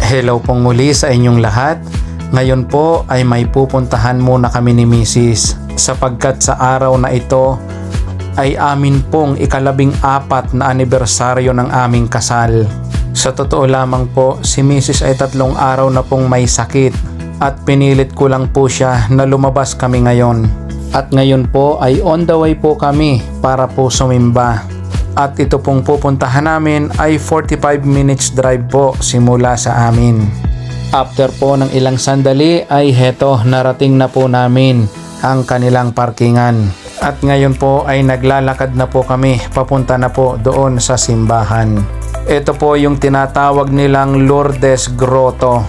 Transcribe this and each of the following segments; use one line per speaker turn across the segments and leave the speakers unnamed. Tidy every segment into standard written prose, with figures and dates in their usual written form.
Hello pong muli sa inyong lahat. Ngayon po ay may pupuntahan muna kami ni Mrs. sapagkat sa araw na ito ay amin pong ika-14 na anibersaryo ng aming kasal. Sa totoo lamang po, si Mrs. ay 3 araw na pong may sakit at pinilit ko lang po siya na lumabas kami ngayon. At ngayon po ay on the way po kami para po sumimba. At ito pong pupuntahan namin ay 45 minutes drive po simula sa amin. After po ng ilang sandali ay heto, narating na po namin ang kanilang parkingan. At ngayon po ay naglalakad na po kami papunta na po doon sa simbahan. Ito po yung tinatawag nilang Lourdes Grotto.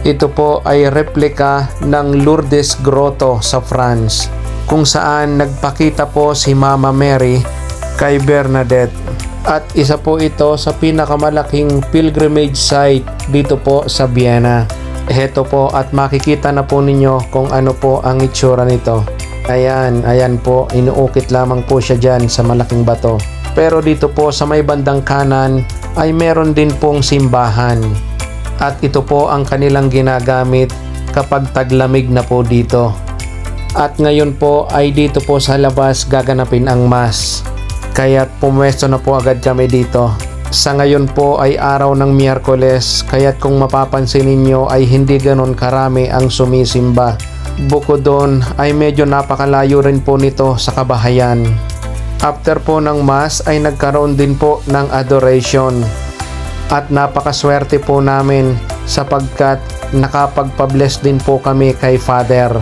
Ito po ay replika ng Lourdes Grotto sa France, kung saan nagpakita po si Mama Mary kay Bernadette. At isa po ito sa pinakamalaking pilgrimage site dito po sa Vienna. Heto po, at makikita na po ninyo kung ano po ang itsura nito. Ayan po, inuukit lamang po siya dyan sa malaking bato. Pero dito po sa may bandang kanan ay meron din pong simbahan. At ito po ang kanilang ginagamit kapag taglamig na po dito. At ngayon po ay dito po sa labas gaganapin ang Mass. Kaya't pumwesto na po agad kami dito. Sa ngayon po ay araw ng Miyerkules, kaya't kung mapapansin ninyo ay hindi ganon karami ang sumisimba. Bukod doon ay medyo napakalayo rin po nito sa kabahayan. After po ng Mass ay nagkaroon din po ng adoration. At napakaswerte po namin sapagkat nakapagpa-bless din po kami kay Father.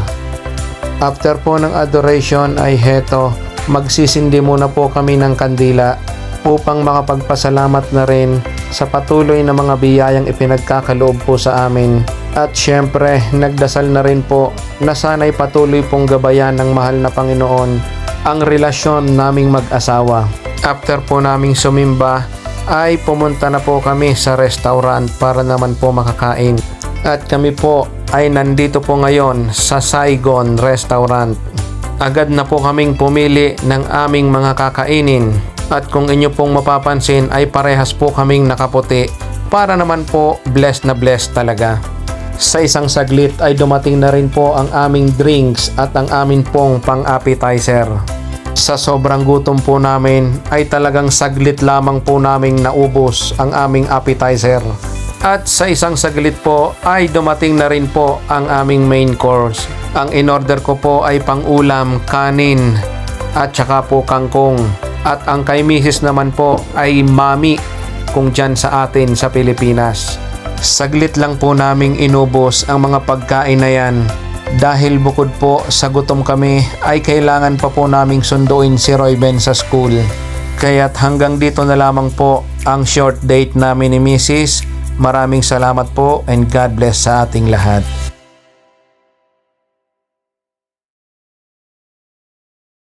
After po ng adoration ay heto, magsisindi muna po kami ng kandila upang makapagpasalamat na rin sa patuloy na mga biyayang ipinagkakaloob po sa amin. At syempre, nagdasal na rin po na sana'y patuloy pong gabayan ng mahal na Panginoon ang relasyon naming mag-asawa. After po naming sumimba, ay pumunta na po kami sa restaurant para naman po makakain. At kami po ay nandito po ngayon sa Saigon Restaurant. Agad na po kaming pumili ng aming mga kakainin. At kung inyo pong mapapansin ay parehas po kaming nakaputi para naman po blessed na blessed talaga. Sa isang saglit ay dumating na rin po ang aming drinks at ang amin pong pang-appetizer. Sa sobrang gutom po namin ay talagang saglit lamang po naming naubos ang aming appetizer. At sa isang saglit po ay dumating na rin po ang aming main course. Ang in-order ko po ay pang-ulam, kanin at saka po kangkong. At ang kay Mrs. naman po ay mami kung dyan sa atin sa Pilipinas. Saglit lang po naming inubos ang mga pagkain na yan. Dahil bukod po sa gutom kami ay kailangan pa po naming sunduin si Roy Ben sa school. Kaya't hanggang dito na lamang po ang short date namin ni Mrs. Maraming salamat po and God bless sa ating lahat.